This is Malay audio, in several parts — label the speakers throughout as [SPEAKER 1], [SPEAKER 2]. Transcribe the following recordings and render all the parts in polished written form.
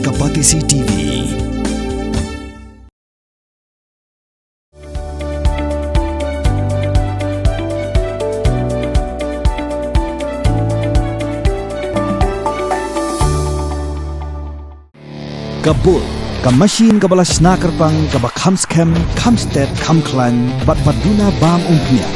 [SPEAKER 1] Kapati CTV. Kabul, Kamashin kabalas nakarpang kabakhamskem, kamstet, kamklan, batmaduna bam umpnya.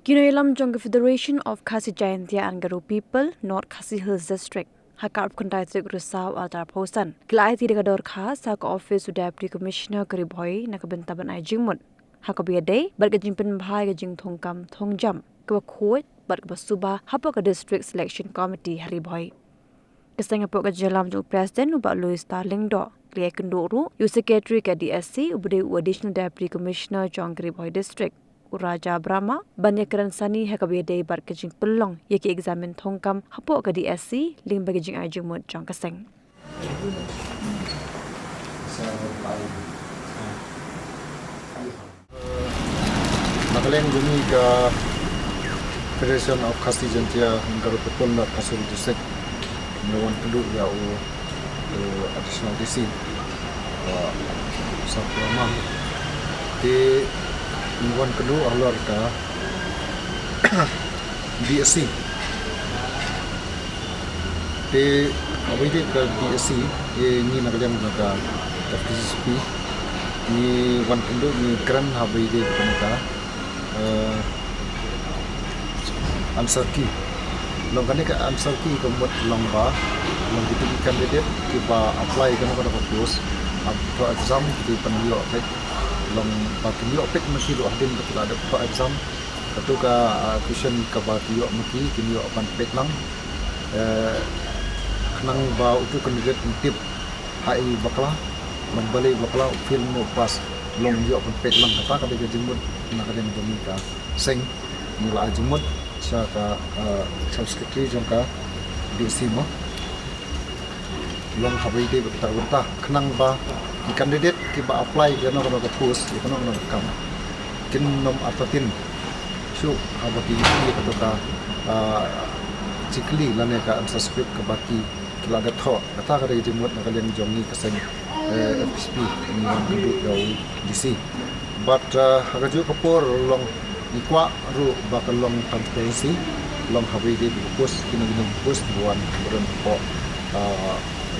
[SPEAKER 2] Kinoilam Jonga Federation of Khasi Jayantia and Garo People, North Khasi Hills District. Hakap Kundai Trik Rusaw Altar Posan. Kilai Tirador Kha, Saka Office of Deputy Commissioner Kariboy, Nakabentaban Ajingmut. Hakabiade, Bargajimpen Bhai Gajing Thongkam Thongjam. Kawakuit, Bargabasuba, Hapoka District Selection Committee Hariboy. Kesanga Poka Jalam Jung President Ubak Louis Starling Do. Klia Kenduru, U Secretary ke DSC, Ubade Additional Deputy Commissioner John Kariboy District. Raja Brahma, Banyakaran Sani Hakabiade Barkajing Pelong, Yaki Examen Thongkam, Hapo ke DSC, Ling Bagajing Ajumut Jong Kaseng.
[SPEAKER 3] Nagalang Gumi ke Federation of Khasi Jayantia Garo People North Khasi District melawan penduduk yau additional DC Saprama di mingguan kedua alur ke DSC di awal ke DSC ini nagalang naga FDSP ni wan penduduk ni keren awal ke naga answer key longkane ke answer key kemudian lomba begitu candidate kita apply ke pada post atau exam di penilaian opek long penilaian opek mesti do adin betul ada per exam atau ke question ke penilaian mesti penilaian open pek lang kenang ba untuk candidate tip hai bakla membalik bakla film no pas long yo open pek lang kata kada jemut nak ada demi ka seng nila jemut saka subscription jongka di simo long habai de betar kenang ba di candidate ki ba apply gano gano ka post ki kono gano kam kin nom atatin su abati ni ka ta cikli lane ka subscribe ka baki kila ga tho kata ka de jimot na kalian jongi ka sen FSP ni ndu do DC but hagaju ka por long ikwa ru bakal long transparency long habai de post kino post buan buran po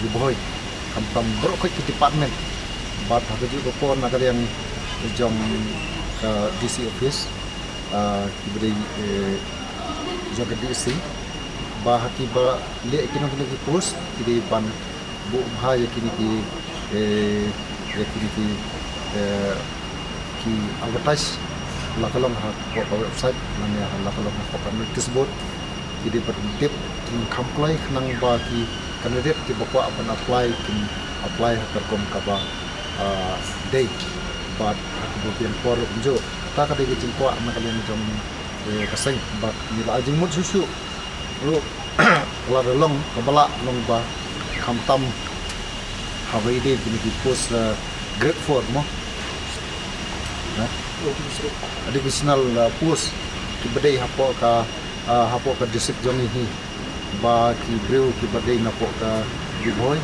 [SPEAKER 3] diboy kampam bro ke department bat hagaju ko pon nagar yang jong ke DC office diberi jaga DC bah kiba le kino ki post di ban bu bahaya kini ki ki advertise lakalong ha ko website nanya lakalong ha ko notice board jadi bertip kamplai nang ba ki candidate ki bakwa apan apply ke kom kaba day but kemudian por unjo ta ka de jingkwa na kalian jom kaseng but nila ajing mut susu lu la long kabala long ba kamtam hawai de bini post grade 4 mo additional post ki badai hapo ka district jong hi ba ki breu ki badai na po ka diboy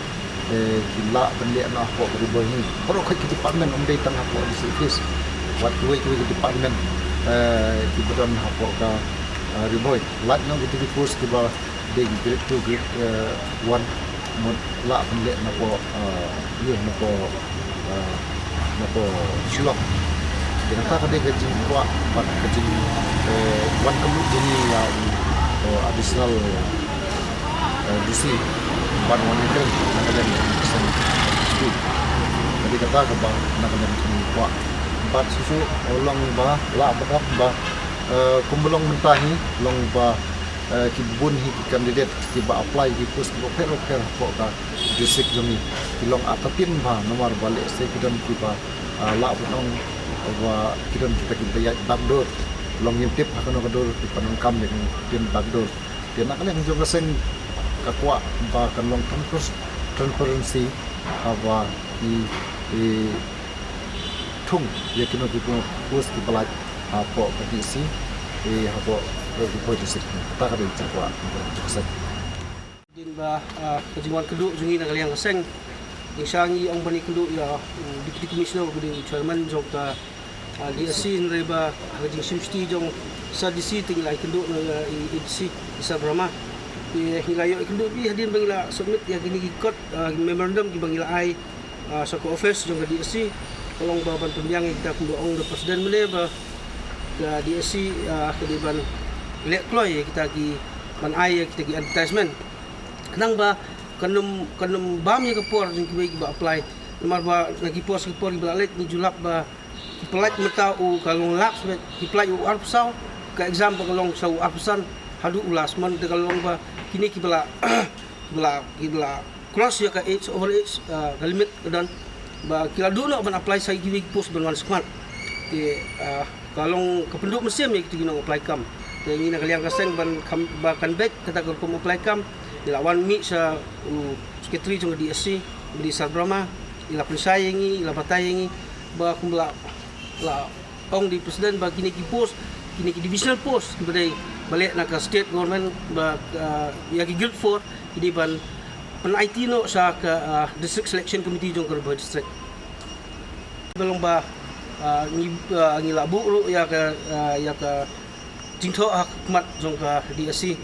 [SPEAKER 3] kila bende na po ka diboy ni pero ka ki department umdai tang hapo di service what way ki department ki badon hapo ka diboy lat no ki post ki ba de grade 2 grade 1 mod la bende na po na po silok dengan tak ada gaji kuat pada gaji wan kemudian ini additional DC ban wan itu nak ada pesan itu jadi kata ke nak ada kuat empat susu long ba la bakap ba kumbulong mentahi long ba kibun hi kandidat tiba apply di post per ka district jami kilong atatin ba nomor balik saya kidan tiba la bunong wa kidan kita ya backdoor long yip akan kador di panungkam dengan tin backdoor dia nak yang juga seng kakwa ba kan long transparency apa di tung ya kino di post di pelat apa petisi hapo boy district ta ka de chakwa sa
[SPEAKER 4] din ba kajingwan keduk jungi na kaliang kaseng isangi ang bani keduk ya deputy commissioner budi chairman jong ka DSC reba kajing simsti jong sa DC tingilai keduk na IDC isa Brahma hilayo keduk bi hadin bangila submit ya gini ikot memorandum gi bangila ai sa ko office jong ka DSC kolong baban pembiang kita kundoong presiden mene ba ka DSC kediban lek kloy kita gi man ai kita gi advertisement nang ba kanum bam ya kapor jing kibai ba apply nomor ba nagi pos kapor gi balik ni julap ba pelaj mata u kalong lap ki pelaj u arpsau ka exam ba kalong sau arpsan hadu ulas man de kalong ba kini ki bala bala cross ya ka age over age limit dan ba kila duno ban apply sai kibai pos ban wan squad ti kalong kependuk mesim ya kita gino apply kam ni na kaliang kaseng ban ba kan back kata ko apply kam ilawan mi sa secretary jong DSC di Sarbrama ila pensayangi ila batayangi ba kumbla la ong di presiden ba kini ki post kini ki divisional post kibadai balik nak ke state government ba ya ki guild for ini ban pen IT no sa ke district selection committee jong ke district belum ba ngi labu ru ya ke jingtho hikmat jong ke DSC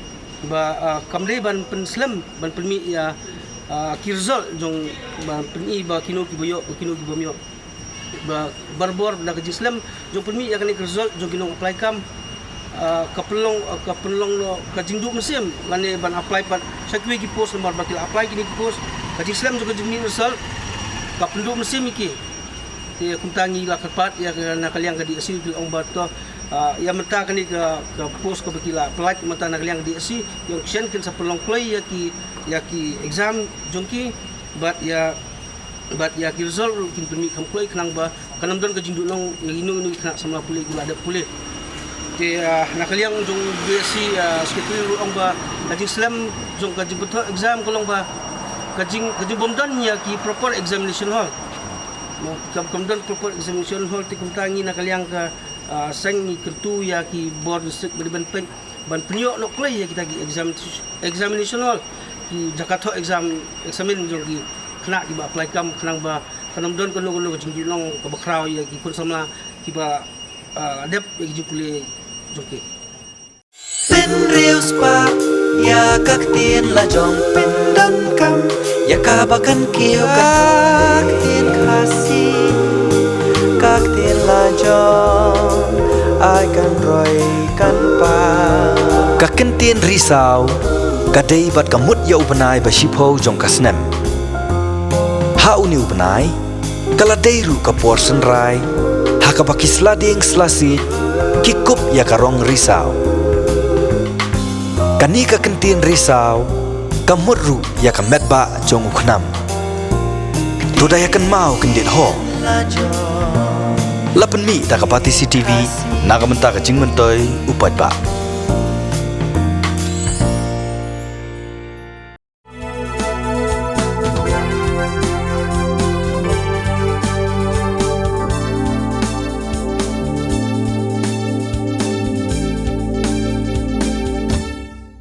[SPEAKER 4] ba kamde ban penslam ban permi ya ki result jong ban permi ba kino ki boyo kino ki bomyo ba barbor na ka islam jong permi ya kan result jong kino apply kam kapelong no ka jingdu mesim mane ban apply pat sakwi ki post nomor bakil apply kini ki post ka islam jong jingni result ka pendu mesim iki ti kuntangi la kapat ya na kaliang ka di asil ong bato yang mentah kini ke pos ke bekila pelaj mentah nak liang DSC yang kesian kan sa pelong play ya ki exam jongki but ya ki result kin permi kam play kenang ba kanam don ke jingdu nong inu kena sama pulih gula ada pulih te nak liang jong DSC sekretari ong ba kajing slam jong kajing betul exam kolong ba kajing bomdon ya ki proper examination hall kam don proper examination hall ti kumtangi nak liang ka sang ni kertu ya ki board district ban pen ban penyok nok play ya kita ki examination hall ki Jakarta examin jong ki kena ki ba apply kam kenang ba kanam don kono jing nong ka bakrau ya ki kun samla ki ba adep ya ki kule jong ki
[SPEAKER 5] pen reus pa ya kak tin la jong pen dan kam ya ka bakan kiu kak tin kasih kak tin la jong ai kan roi kan pa kaken tin risau kadai bat kamut ya upanai ba shipo jong kasnem ha uni upanai kala deiru ka portion rai ha ka bakisla ding slasi kikup ya karong risau kani kaken tin risau kamut ru ya kamet ba jong uknam tudaya kan mau kendit ho Lapan mi tak kapati CTV, naga mentah kecing mentoy upat ba.